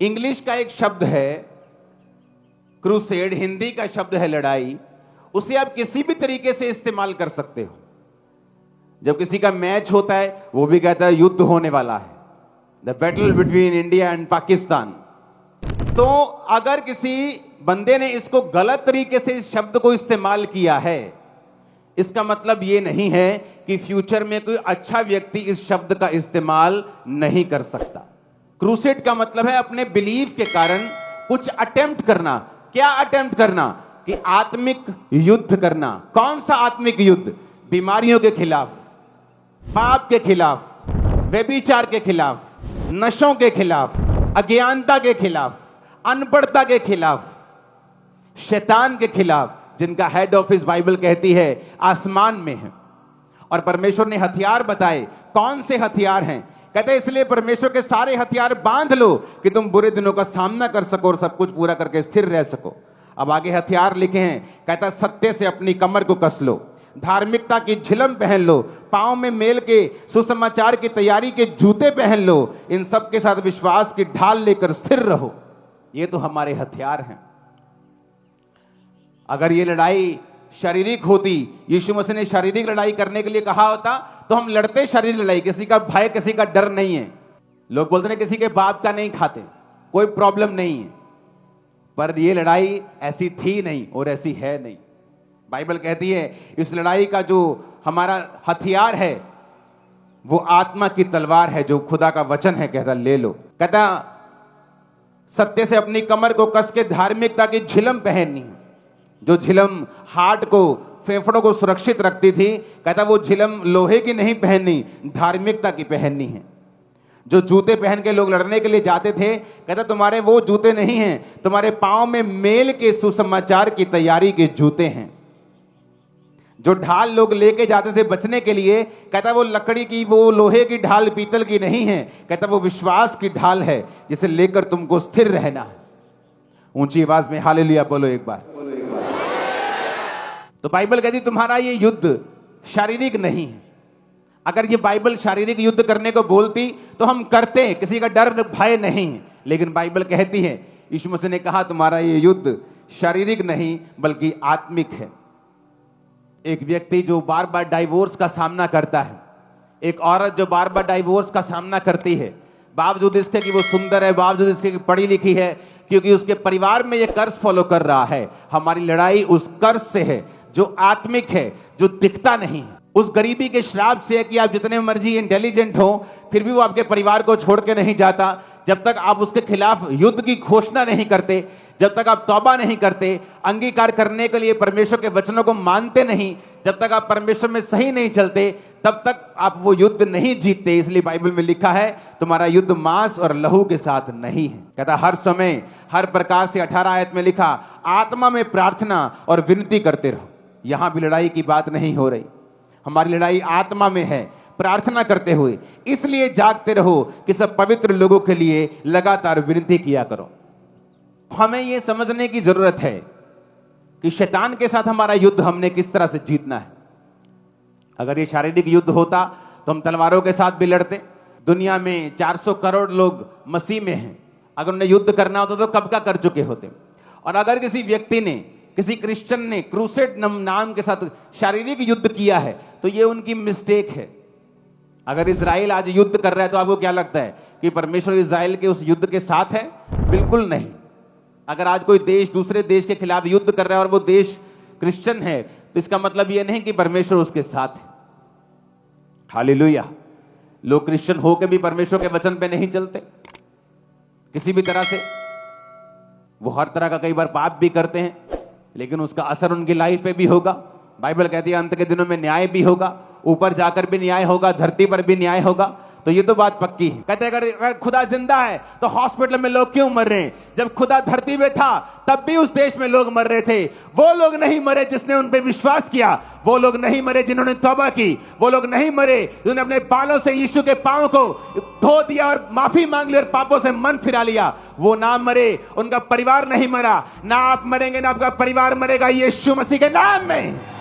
English का एक शब्द है क्रूसेड, हिंदी का शब्द है लड़ाई। उसे आप किसी भी तरीके से इस्तेमाल कर सकते हो। जब किसी का मैच होता है वो भी कहता है युद्ध होने वाला है, the battle between India and Pakistan. तो अगर किसी बंदे ने इसको गलत तरीके से इस शब्द को इस्तेमाल किया है, इसका मतलब ये नहीं है कि फ्यूचर में कोई अच्छा व्यक्ति इस शब्द का इस्तेमाल नहीं कर सकता। क्रूसेड का मतलब है अपने बिलीव के कारण कुछ अटेम्प्ट करना। क्या अटेम्प्ट करना? कि आत्मिक युद्ध करना। कौन सा आत्मिक युद्ध? बीमारियों के खिलाफ, पाप के खिलाफ, व्यभिचार के खिलाफ, नशों के खिलाफ, अज्ञानता के खिलाफ, अनपढ़ता के खिलाफ, शैतान के खिलाफ, जिनका हेड ऑफिस बाइबल कहती है आसमान में है। और परमेश्वर ने हथियार बताए। कौन से हथियार हैं? कहते हैं इसलिए परमेश्वर के सारे हथियार बांध लो कि तुम बुरे दिनों का सामना कर सको और सब कुछ पूरा करके स्थिर रह सको। अब आगे हथियार लिखे हैं, कहता सत्य से अपनी कमर को कस लो, धार्मिकता की झिलम पहन लो, पांव में मेल के सुसमाचार की तैयारी के जूते पहन लो, इन सब के साथ विश्वास की ढाल लेकर स्थिर रहो। ये तो हमारे हथियार हैं। अगर ये लड़ाई शारीरिक होती, यीशु मसीह ने शारीरिक लड़ाई करने के लिए कहा होता, तो हम लड़ते शारीरिक लड़ाई। किसी का भय, किसी का डर नहीं है। लोग बोलते हैं किसी के बाप का नहीं खाते, कोई प्रॉब्लम नहीं है। पर यह लड़ाई ऐसी थी नहीं और ऐसी है नहीं। बाइबल कहती है इस लड़ाई का जो हमारा हथियार है वो आत्मा की तलवार है, जो खुदा का वचन है। कहता ले लो। कहता सत्य से अपनी कमर को कस के धार्मिकता की झिलम पहननी है। जो झिलम हार्ट को, फेफड़ों को सुरक्षित रखती थी, कहता वो झिलम लोहे की नहीं पहननी, धार्मिकता की पहननी है। जो जूते पहन के लोग लड़ने के लिए जाते थे, कहता तुम्हारे वो जूते नहीं हैं, तुम्हारे पांव में मेल के सुसमाचार की तैयारी के जूते हैं। जो ढाल लोग लेके जाते थे बचने के लिए, कहता वो लकड़ी की, वो लोहे की ढाल, पीतल की नहीं है। कहता वो विश्वास की ढाल है जिसे लेकर तुमको स्थिर रहना है। ऊंची आवाज में हालेलुया बोलो एक बार। तो बाइबल कहती तुम्हारा ये युद्ध शारीरिक नहीं है। अगर ये बाइबल शारीरिक युद्ध करने को बोलती तो हम करते, किसी का डर भय नहीं। लेकिन बाइबल कहती है, यीशु मसीह ने कहा तुम्हारा ये युद्ध शारीरिक नहीं बल्कि आत्मिक है। एक व्यक्ति जो बार बार डाइवोर्स का सामना करता है, एक औरत जो बार बार डाइवोर्स का सामना करती है, बावजूद इसके कि वो सुंदर है, बावजूद इसके कि पढ़ी लिखी है, क्योंकि उसके परिवार में ये कर्ज फॉलो कर रहा है। हमारी लड़ाई उस कर्ज से है जो आत्मिक है, जो दिखता नहीं है। उस गरीबी के श्राप से है कि आप जितने मर्जी इंटेलिजेंट हो, फिर भी वो आपके परिवार को छोड़ के नहीं जाता। जब तक आप उसके खिलाफ युद्ध की घोषणा नहीं करते, जब तक आप तौबा नहीं करते, अंगीकार करने के लिए परमेश्वर के वचनों को मानते नहीं, जब तक आप परमेश्वर में सही नहीं चलते, तब तक आप वो युद्ध नहीं जीतते। इसलिए बाइबल में लिखा है तुम्हारा युद्ध मांस और लहू के साथ नहीं है। कहता हर समय, हर प्रकार से 18 आयत में लिखा, आत्मा में प्रार्थना और विनती करते रहो। यहां भी लड़ाई की बात नहीं हो रही। हमारी लड़ाई आत्मा में है, प्रार्थना करते हुए। इसलिए जागते रहो कि सब पवित्र लोगों के लिए लगातार विनती किया करो। हमें यह समझने की जरूरत है कि शैतान के साथ हमारा युद्ध हमने किस तरह से जीतना है। अगर ये शारीरिक युद्ध होता तो हम तलवारों के साथ भी लड़ते। दुनिया में 400 करोड़ लोग मसीह में हैं। अगर उन्हें युद्ध करना होता तो कब का कर चुके होते। और अगर किसी व्यक्ति ने, किसी क्रिश्चियन ने क्रूसेड नाम के साथ शारीरिक युद्ध किया है तो ये उनकी मिस्टेक है। अगर इजराइल आज युद्ध कर रहा है तो आपको क्या लगता है कि परमेश्वर इजराइल के उस युद्ध के साथ है? बिल्कुल नहीं। अगर आज कोई देश दूसरे देश के खिलाफ युद्ध कर रहा है और वो देश क्रिश्चियन है तो इसका मतलब ये नहीं कि परमेश्वर उसके साथ है। हालेलुया। लोग क्रिश्चियन होकर भी परमेश्वर के वचन पे नहीं चलते किसी भी तरह से। वो हर तरह का कई बार पाप भी करते हैं, लेकिन उसका असर उनकी लाइफ पे भी होगा। बाइबल कहती है अंत के दिनों में न्याय भी होगा, ऊपर जाकर भी न्याय होगा, धरती पर भी न्याय होगा। तो ये तो बात पक्की है। कहते हैं अगर खुदा जिंदा है तो हॉस्पिटल में लोग क्यों मर रहे हैं? जब खुदा धरती में था तब भी उस देश में लोग मर रहे थे। वो लोग नहीं मरे जिसने उन पे विश्वास किया, वो लोग नहीं मरे जिन्होंने तौबा की, वो लोग नहीं मरे जिन्होंने अपने बालों से यीशु के पांव को धो दिया और माफी मांग ली और पापों से मन फिरा लिया। वो ना मरे, उनका परिवार नहीं मरा। ना आप मरेंगे ना आपका परिवार मरेगा, यीशु मसीह के नाम में।